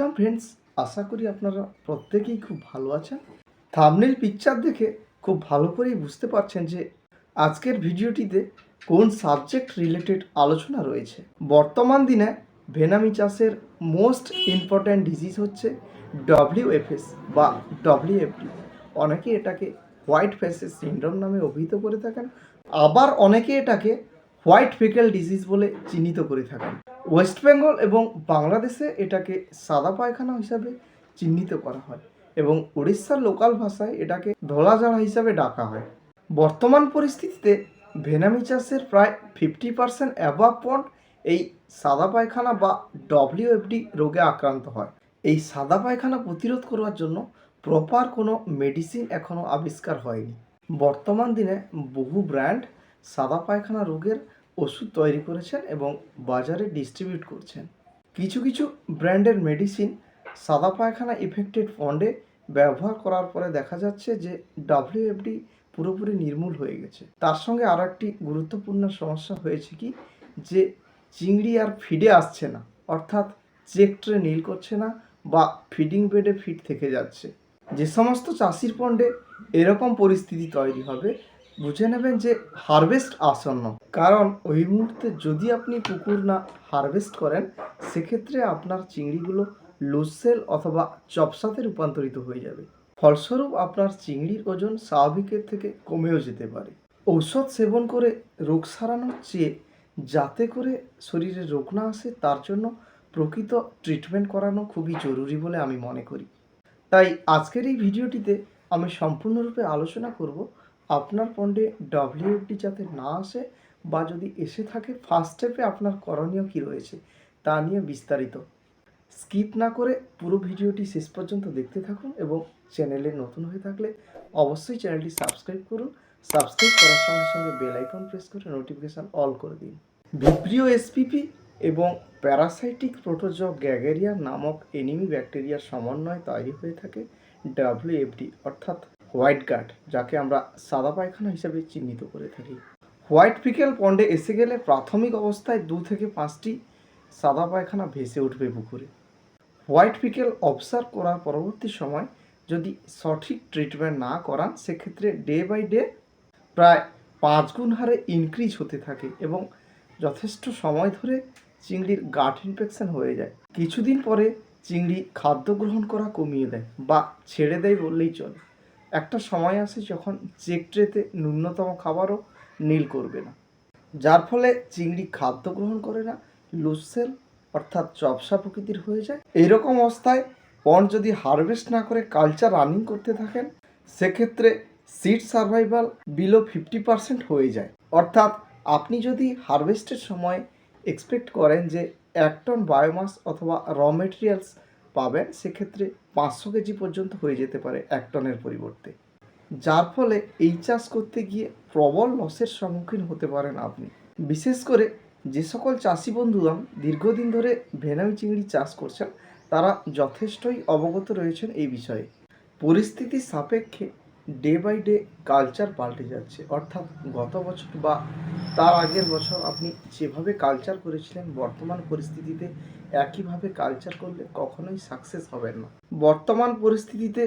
Welcome friends, আশা করি আপনারা প্রত্যেকেই খুব ভালো আছেন। থাম্বনেল পিকচার দেখে খুব ভালো করেই বুঝতে পারছেন যে আজকের ভিডিওটিতে কোন সাবজেক্ট রিলেটেড আলোচনা রয়েছে। বর্তমান দিনে ভেনামি চাষের মোস্ট ইম্পর্ট্যান্ট ডিজিজ হচ্ছে ডব্লিউএফএস বা ডব্লিউএফডি। অনেকে এটাকে হোয়াইট ফেসেস সিনড্রোম নামে অভিহিত করে থাকেন, আবার অনেকে এটাকে হোয়াইট ফেকেল ডিজিজ বলে চিহ্নিত করে থাকেন। ওয়েস্ট বেঙ্গল এবং বাংলাদেশে এটাকে সাদা পায়খানা হিসাবে চিহ্নিত করা হয় এবং উড়িষ্যার লোকাল ভাষায় এটাকে ধলাঝাড়া হিসাবে ডাকা হয়। বর্তমান পরিস্থিতিতে ভেনামি চাষের প্রায় 50% অ্যাবাভ পন্ড এই সাদা পায়খানা বা ডব্লিউএফডি রোগে আক্রান্ত হয়। এই সাদা পায়খানা প্রতিরোধ করার জন্য প্রপার কোনো মেডিসিন এখনও আবিষ্কার হয়নি। বর্তমান দিনে বহু ব্র্যান্ড সাদা পায়খানা রোগের ওষুধ তৈরি করেছেন এবং বাজারে ডিস্ট্রিবিউট করছেন। কিছু কিছু ব্র্যান্ডের মেডিসিন সাদা পায়খানা ইফেক্টেড পন্ডে ব্যবহার করার পরে দেখা যাচ্ছে যে ডব্লিউএফডি পুরোপুরি নির্মূল হয়ে গেছে। তার সঙ্গে আর একটি গুরুত্বপূর্ণ সমস্যা হয়েছে কি, যে চিংড়ি আর ফিডে আসছে না, অর্থাৎ চেক ট্রে নীল করছে না বা ফিডিং বেডে ফিড থেকে যাচ্ছে। যে সমস্ত চাষির পন্ডে এরকম পরিস্থিতি তৈরি হবে, বুঝে নেবেন যে হারভেস্ট আসন্ন। কারণ ওই মুহূর্তে যদি আপনি পুকুর না হারভেস্ট করেন, সেক্ষেত্রে আপনার চিংড়িগুলো লুজ সেল অথবা চপসাতে রূপান্তরিত হয়ে যাবে। ফলস্বরূপ আপনার চিংড়ির ওজন স্বাভাবিকের থেকে কমেও যেতে পারে। ঔষধ সেবন করে রোগ সারানোর চেয়ে যাতে করে শরীরে রোগ না আসে তার জন্য প্রকৃত ট্রিটমেন্ট করানো খুবই জরুরি বলে আমি মনে করি। তাই আজকের এই ভিডিওটিতে আমি সম্পূর্ণরূপে আলোচনা করব আপনার পন্ডে ডব্লিউএফডি যাতে না আসে, বা যদি এসে থাকে ফার্স্ট স্টেপে আপনার করণীয় কী রয়েছে তা নিয়ে বিস্তারিত। স্কিপ না করে পুরো ভিডিওটি শেষ পর্যন্ত দেখতে থাকুন এবং চ্যানেলে নতুন হয়ে থাকলে অবশ্যই চ্যানেলটি সাবস্ক্রাইব করুন। সাবস্ক্রাইব করার সঙ্গে সঙ্গে বেল আইকন প্রেস করে নোটিফিকেশান অল করে দিন। ভিব্রিও এসপিপি এবং প্যারাসাইটিক প্রোটোজোয়া গ্যাগেরিয়া নামক এনিমি ব্যাকটেরিয়ার সমন্বয়ে তৈরি হয়ে থাকে ডব্লিউএফডি, অর্থাৎ হোয়াইট গার্ড, যাকে আমরা সাদা পায়খানা হিসাবে চিহ্নিত করে থাকি। হোয়াইট ফিকেল পন্ডে এসে গেলে প্রাথমিক অবস্থায় 2 থেকে 5টি সাদা পায়খানা ভেসে উঠবে পুকুরে। হোয়াইট ফিকেল অবজার্ভ করার পরবর্তী সময় যদি সঠিক ট্রিটমেন্ট না করান, সেক্ষেত্রে ডে বাই ডে প্রায় 5 গুণ হারে ইনক্রিজ হতে থাকে এবং যথেষ্ট সময় ধরে চিংড়ির গাট ইনফেকশন হয়ে যায়। কিছুদিন পরে চিংড়ি খাদ্য গ্রহণ করা কমিয়ে দেয় বা ছেড়ে দেয় বললেই চলে। একটা সময় আসে যখন চেক ট্রেতে ন্যূনতম খাবারও নীল করবে না, যার ফলে চিংড়ি খাদ্য গ্রহণ করে না, লুজ সেল অর্থাৎ চপসা প্রকৃতির হয়ে যায়। এইরকম অবস্থায় পন্ড যদি হারভেস্ট না করে কালচার রানিং করতে থাকেন, সেক্ষেত্রে সিড সার্ভাইভাল বিলো 50% হয়ে যায়। অর্থাৎ আপনি যদি হারভেস্টের সময় এক্সপেক্ট করেন যে 1 টন বায়োমাস অথবা র মেটেরিয়ালস পাবেন, সেক্ষেত্রে 500 কেজি পর্যন্ত হয়ে যেতে পারে 1 টনের পরিবর্তে, যার ফলে এই চাষ করতে গিয়ে প্রবল লসের সম্মুখীন হতে পারেন আপনি। বিশেষ করে যে সকল চাষি বন্ধুরা দীর্ঘদিন ধরে ভেনামি চিংড়ি চাষ করছেন, তারা যথেষ্টই অবগত রয়েছেন এই বিষয়ে। পরিস্থিতি সাপেক্ষে ডে বাই ডে কালচার পাল্টে যাচ্ছে, অর্থাৎ গত বছর বা তার আগের বছর আপনি যেভাবে কালচার করেছিলেন, বর্তমান পরিস্থিতিতে একইভাবে কালচার করলে কখনোই সাকসেস হবেন না। বর্তমান পরিস্থিতিতে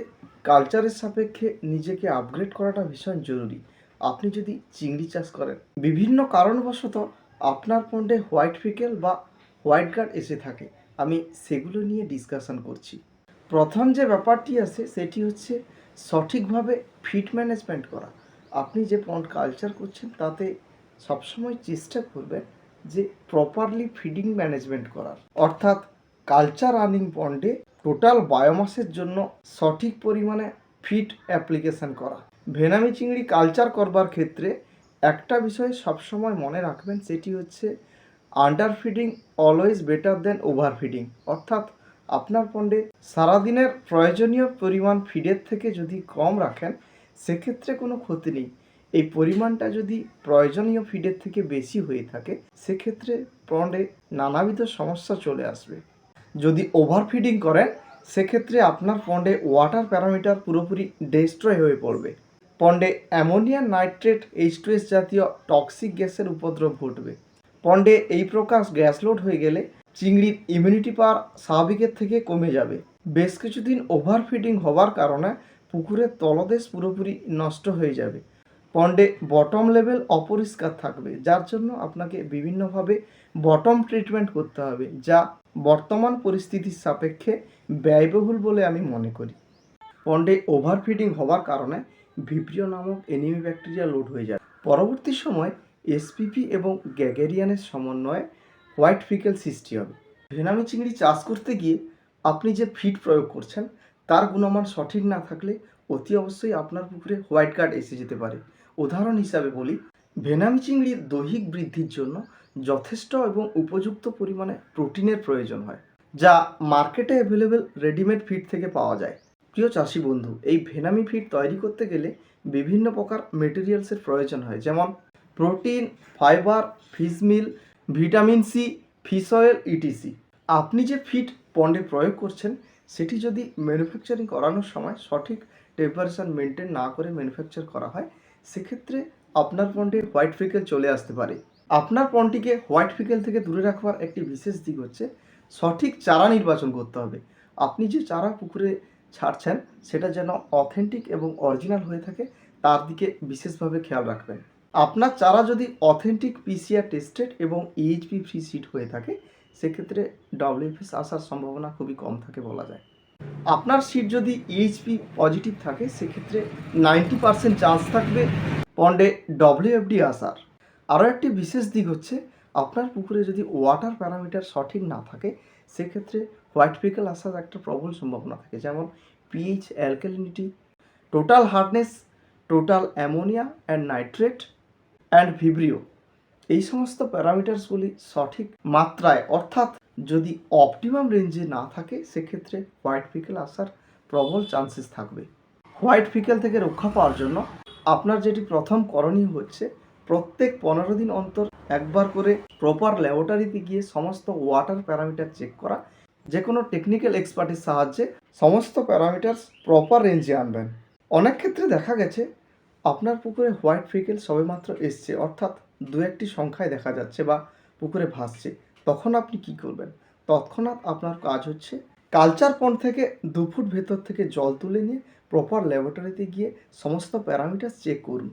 কালচারের সাপেক্ষে নিজেকে আপগ্রেড করাটা ভীষণ জরুরি। আপনি যদি চিংড়ি চাষ করেন, বিভিন্ন কারণবশত আপনার পন্ডে হোয়াইট ফিকেল বা হোয়াইট গার্ড এসে থাকে, আমি সেগুলো নিয়ে ডিসকাশন করছি। প্রথম যে ব্যাপারটি আছে সেটি হচ্ছে সঠিকভাবে ফিড ম্যানেজমেন্ট করা। আপনি যে পন্ড কালচার করছেন তাতে সবসময় চেষ্টা করবেন যে প্রপারলি ফিডিং ম্যানেজমেন্ট করার, অর্থাৎ কালচার রানিং পন্ডে টোটাল বায়োমাসের জন্য সঠিক পরিমাণে ফিড অ্যাপ্লিকেশান করা। ভেনামি চিংড়ি কালচার করবার ক্ষেত্রে একটা বিষয় সবসময় মনে রাখবেন, সেটি হচ্ছে আন্ডার ফিডিং অলওয়েজ বেটার দেন ওভার ফিডিং। অর্থাৎ আপনার পন্ডে সারাদিনের প্রয়োজনীয় পরিমাণ ফিডের থেকে যদি কম রাখেন, সেক্ষেত্রে কোনো ক্ষতি নেই। এই পরিমাণটা যদি প্রয়োজনীয় ফিডের থেকে বেশি হয়ে থাকে, সেক্ষেত্রে পন্ডে নানাবিধ সমস্যা চলে আসবে। যদি ওভার ফিডিং করেন, সেক্ষেত্রে আপনার পন্ডে ওয়াটার প্যারামিটার পুরোপুরি ডিস্ট্রয় হয়ে পড়বে। পন্ডে অ্যামোনিয়াম নাইট্রেট H2S জাতীয় টক্সিক গ্যাসের উপদ্রব ঘটবে। পন্ডে এই প্রকার গ্যাস লোড হয়ে গেলে চিংড়ির ইমিউনিটি পাওয়ার স্বাভাবিকের থেকে কমে যাবে। বেশ কিছুদিন ওভারফিডিং হওয়ার কারণে পুকুরের তলদেশ পুরোপুরি নষ্ট হয়ে যাবে। পন্ডে বটম লেভেল অপরিষ্কার থাকবে, যার জন্য আপনাকে বিভিন্নভাবে বটম ট্রিটমেন্ট করতে হবে, যা বর্তমান পরিস্থিতির সাপেক্ষে ব্যয়বহুল বলে আমি মনে করি। পন্ডে ওভারফিডিং হওয়ার কারণে ভিব্রিও নামক এনিমি ব্যাকটেরিয়া লোড হয়ে যায়। পরবর্তী সময় এসপিপি এবং গ্যাগেরিয়ানের সমন্বয়ে হোয়াইট ফিকেল সৃষ্টি হবে। ভেনামি চিংড়ি চাষ করতে গিয়ে আপনি যে ফিড প্রয়োগ করছেন তার গুণমান সঠিক না থাকলে অতি অবশ্যই আপনার পুকুরে হোয়াইট কার্ড এসে যেতে পারে। উদাহরণ হিসাবে বলি, ভেনামি চিংড়ির দৈহিক বৃদ্ধির জন্য যথেষ্ট এবং উপযুক্ত পরিমাণে প্রোটিনের প্রয়োজন হয়, যা মার্কেটে অ্যাভেলেবেল রেডিমেড ফিড থেকে পাওয়া যায়। প্রিয় চাষি বন্ধু, এই ভেনামি ফিড তৈরি করতে গেলে বিভিন্ন প্রকার মেটেরিয়ালসের প্রয়োজন হয়, যেমন protein, fibre, fish meal, vitamin C, fish oil etc. আপনি যে ফিড পন্ডে প্রয়োগ করছেন সেটি যদি ম্যানুফ্যাকচারিং করানোর সময় সঠিক টেম্পারেচার মেনটেন না করে ম্যানুফ্যাকচার করা হয়, সেক্ষেত্রে আপনার পন্ডে হোয়াইট ফিকেল চলে আসতে পারে। আপনার পন্ডটিকে হোয়াইট ফিকেল থেকে দূরে রাখবার একটি বিশেষ দিক হচ্ছে সঠিক চারা নির্বাচন করতে হবে। আপনি যে চারা পুকুরে ছাড়ছেন সেটা যেন অথেন্টিক এবং অরিজিনাল হয়ে থাকে, তার দিকে বিশেষভাবে খেয়াল রাখবেন। আপনার চারা যদি অথেন্টিক পিসিআর টেস্টেড এবং ইএইচপি ফ্রি সিড হয়ে থাকে, সেক্ষেত্রে ডব্লিউএফএস আসার সম্ভাবনা খুবই কম থাকে বলা যায়। আপনার সিড যদি ইএইচপি পজিটিভ থাকে, সেক্ষেত্রে 90% চান্স থাকবে পন্ডে ডব্লিউএফডি আসার। আরও একটি বিশেষ দিক হচ্ছে, আপনার পুকুরে যদি ওয়াটার প্যারামিটার সঠিক না থাকে, সেক্ষেত্রে হোয়াইট ফিকেল আসার একটা প্রবল সম্ভাবনা থাকে, যেমন pH, alkalinity, total hardness, total ammonia and nitrate and vibrio. এই সমস্ত প্যারামিটার্সগুলি সঠিক মাত্রায় অর্থাৎ যদি অপটিমাম রেঞ্জে না থাকে, সেক্ষেত্রে হোয়াইট ফিকেল আসার প্রবল চান্সেস থাকবে। হোয়াইট ফিকেল থেকে রক্ষা পাওয়ার জন্য আপনার যেটি প্রথম করণীয় হচ্ছে, প্রত্যেক 15 দিন অন্তর একবার করে প্রপার ল্যাবরেটরিতে গিয়ে সমস্ত ওয়াটার প্যারামিটার চেক করা। যে কোনো টেকনিক্যাল এক্সপার্টের সাহায্যে সমস্ত প্যারামিটার্স প্রপার রেঞ্জে আনবেন। অনেক ক্ষেত্রে দেখা গেছে আপনার পুকুরে হোয়াইট ফিকেল সবেমাত্র এসছে, অর্থাৎ দু একটি সংখ্যায় দেখা যাচ্ছে বা পুকুরে ভাসছে। তখন আপনি কি করবেন? তৎক্ষণাৎ আপনার কাজ হচ্ছে কালচার পন্ড থেকে 2 ফুট ভেতর থেকে জল তুলে নিয়ে প্রপার ল্যাবরেটরিতে গিয়ে সমস্ত প্যারামিটার চেক করুন।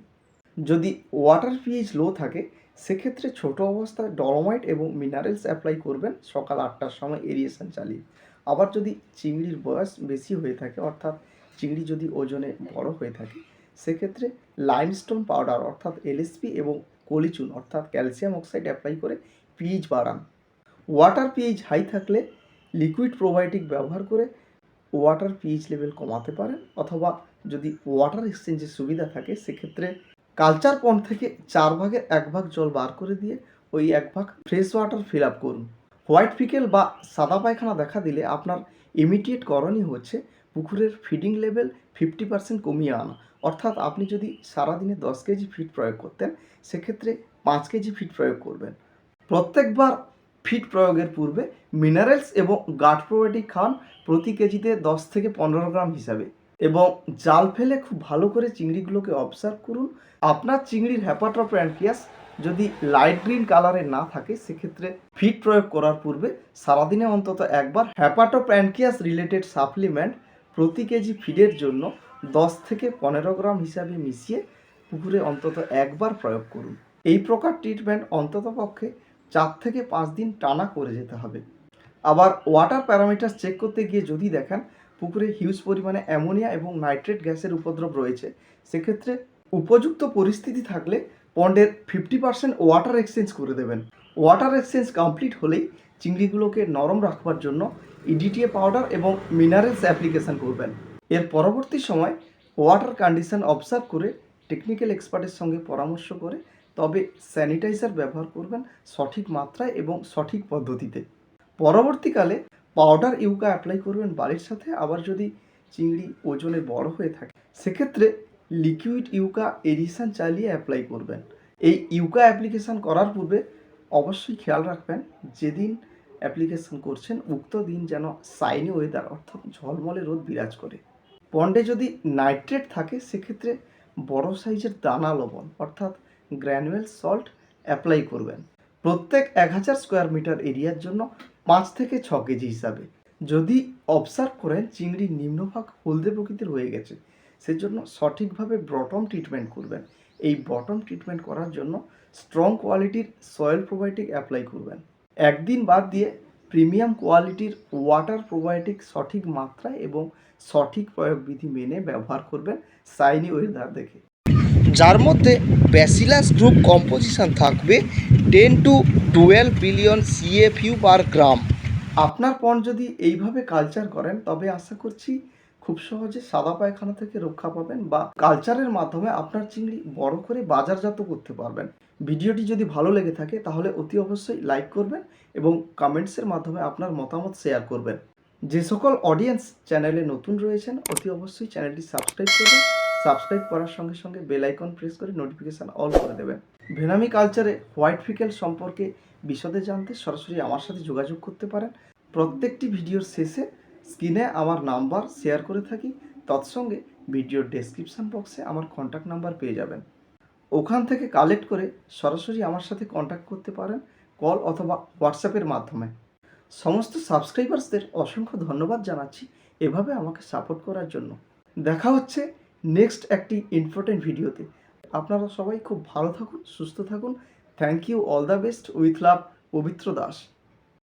যদি ওয়াটার পিএইচ লো থাকে, সেক্ষেত্রে ছোট অবস্থায় ডলোমাইট এবং মিনারেলস অ্যাপ্লাই করবেন সকাল 8টার সময় এরিয়েশন চালিয়ে। আবার যদি চিংড়ির বয়স বেশি হয়ে থাকে, অর্থাৎ চিংড়ি যদি ওজনে বড় হয়ে থাকে, সেক্ষেত্রে লাইমস্টোন পাউডার অর্থাৎ এলএসপি এবং কলিচুন অর্থাৎ ক্যালসিয়াম অক্সাইড অ্যাপ্লাই করে পিএইচ বাড়ান। ওয়াটার পিএইচ হাই থাকলে লিকুইড প্রোবায়োটিক ব্যবহার করে ওয়াটার পিএইচ লেভেল কমাতে পারেন, অথবা যদি ওয়াটার এক্সচেঞ্জের সুবিধা থাকে, সেক্ষেত্রে কালচার পন্ড থেকে 4 ভাগের 1 ভাগ জল বার করে দিয়ে ওই 1 ভাগ ফ্রেশ ওয়াটার ফিল আপ করুন। হোয়াইট ফিকেল বা সাদা পায়খানা দেখা দিলে আপনার ইমিডিয়েট করণীয় হচ্ছে পুকুরের ফিডিং লেভেল 50% কমিয়ে আনা। অর্থাৎ আপনি যদি সারাদিনে 10 কেজি ফিড প্রয়োগ করতেন, সেক্ষেত্রে 5 কেজি ফিড প্রয়োগ করবেন। প্রত্যেকবার ফিড প্রয়োগের পূর্বে মিনারেলস এবং গাট প্রোবায়োটিক খান প্রতি কেজিতে 10 থেকে 15 গ্রাম হিসাবে, এবং জাল ফেলে খুব ভালো করে চিংড়িগুলোকে অবজার্ভ করুন। আপনার চিংড়ির হ্যাপাটোপ্যানক্রিয়াস যদি লাইট গ্রিন কালারের না থাকে, সেক্ষেত্রে ফিড প্রয়োগ করার পূর্বে সারাদিনে অন্তত একবার হ্যাপাটোপ্যানক্রিয়াস রিলেটেড সাপ্লিমেন্ট প্রতি কেজি ফিডের জন্য 10 থেকে 15 গ্রাম হিসাবে মিশিয়ে পুকুরে অন্তত একবার প্রয়োগ করুন। এই প্রকার ট্রিটমেন্ট অন্ততপক্ষে 4 থেকে 5 দিন টানা করে যেতে হবে। আবার ওয়াটার প্যারামিটার চেক করতে গিয়ে যদি দেখেন পুকুরে হিউজ পরিমাণে অ্যামোনিয়া এবং নাইট্রেট গ্যাসের উপদ্রব রয়েছে, সেক্ষেত্রে উপযুক্ত পরিস্থিতি থাকলে পন্ডের 50% ওয়াটার এক্সচেঞ্জ করে দেবেন। ওয়াটার এক্সচেঞ্জ কমপ্লিট হলেই চিংড়িগুলোকে নরম রাখবার জন্য ইডিটিএ পাউডার এবং মিনারেলস অ্যাপ্লিকেশন করবেন। এর পরবর্তী সময় ওয়াটার কন্ডিশন অবজার্ভ করে টেকনিক্যাল এক্সপার্টের সঙ্গে পরামর্শ করে তবে স্যানিটাইজার ব্যবহার করবেন সঠিক মাত্রায় এবং সঠিক পদ্ধতিতে। পরবর্তীকালে পাউডার ইউকা অ্যাপ্লাই করবেন বালির সাথে। আবার যদি চিংড়ি ওজনে বড় হয়ে থাকে, সেক্ষেত্রে লিকুইড ইউকা এডিশন চালিয়ে অ্যাপ্লাই করবেন। এই ইউকা অ্যাপ্লিকেশান করার পূর্বে অবশ্যই খেয়াল রাখবেন যেদিন অ্যাপ্লিকেশান করছেন উক্ত দিন যেন সাইনি ওয়েদার অর্থাৎ ঝলমলে রোদ বিরাজ করে। পন্ডে যদি নাইট্রেট থাকে, সেক্ষেত্রে বড় সাইজের দানা লবণ অর্থাৎ গ্র্যানুয়েল সল্ট অ্যাপ্লাই করবেন। প্রত্যেক 1000 স্কোয়ার মিটার এরিয়ার জন্য 5 থেকে 6 কেজি হিসাবে। যদি অবজার্ভ করেন চিংড়ির নিম্নভাগ হলদে প্রকৃতির হয়ে গেছে, সেজন্য সঠিকভাবে বটম ট্রিটমেন্ট করবেন। এই বটম ট্রিটমেন্ট করার জন্য স্ট্রং কোয়ালিটির সয়েল প্রোবায়োটিক অ্যাপ্লাই করবেন। একদিন বাদ দিয়ে প্রিমিয়াম কোয়ালিটির ওয়াটার প্রোবায়োটিক সঠিক মাত্রায় এবং সঠিক প্রয়োগবিধি মেনে ব্যবহার করবেন শাইনি ওয়েদার দেখে, যার মধ্যে ব্যাসিলাস গ্রুপ কম্পোজিশন থাকবে 10 to 12 বিলিয়ন CFU পার গ্রাম। আপনার পণ যদি এইভাবে কালচার করেন তবে আশা করছি খুব সহজে সাদা পায়খানা থেকে রক্ষা পাবেন বা কালচারের মাধ্যমে আপনার চিংড়ি বড় করে বাজারজাত করতে পারবেন। ভিডিওটি যদি ভালো লেগে থাকে তাহলে অতি অবশ্যই লাইক করবেন এবং কমেন্টসের মাধ্যমে আপনার মতামত শেয়ার করবেন। যে সকল অডিয়েন্স চ্যানেলে নতুন রয়েছেন অতি অবশ্যই চ্যানেলটি সাবস্ক্রাইব করবেন। সাবস্ক্রাইব করার সঙ্গে সঙ্গে বেল আইকন প্রেস করে নোটিফিকেশান অল করে দেবেন। ভেনামি কালচারে হোয়াইট ফিকেল সম্পর্কে বিশদে জানতে সরাসরি আমার সাথে যোগাযোগ করতে পারেন। প্রত্যেকটি ভিডিওর শেষে স্ক্রিনে আমার নাম্বার শেয়ার করে থাকি, তৎসঙ্গে ভিডিওর ডেসক্রিপশান বক্সে আমার কন্ট্যাক্ট নাম্বার পেয়ে যাবেন। ওখান থেকে কালেক্ট করে সরাসরি আমার সাথে কন্ট্যাক্ট করতে পারেন কল অথবা হোয়াটসঅ্যাপের মাধ্যমে। সমস্ত সাবস্ক্রাইবার্সদের অসংখ্য ধন্যবাদ জানাচ্ছি এভাবে আমাকে সাপোর্ট করার জন্য। দেখা হচ্ছে নেক্সট একটি ইম্পর্টেন্ট ভিডিওতে। আপনারা সবাই খুব ভালো থাকুন, সুস্থ থাকুন। Thank you, all the best, with love, Pabitra Das.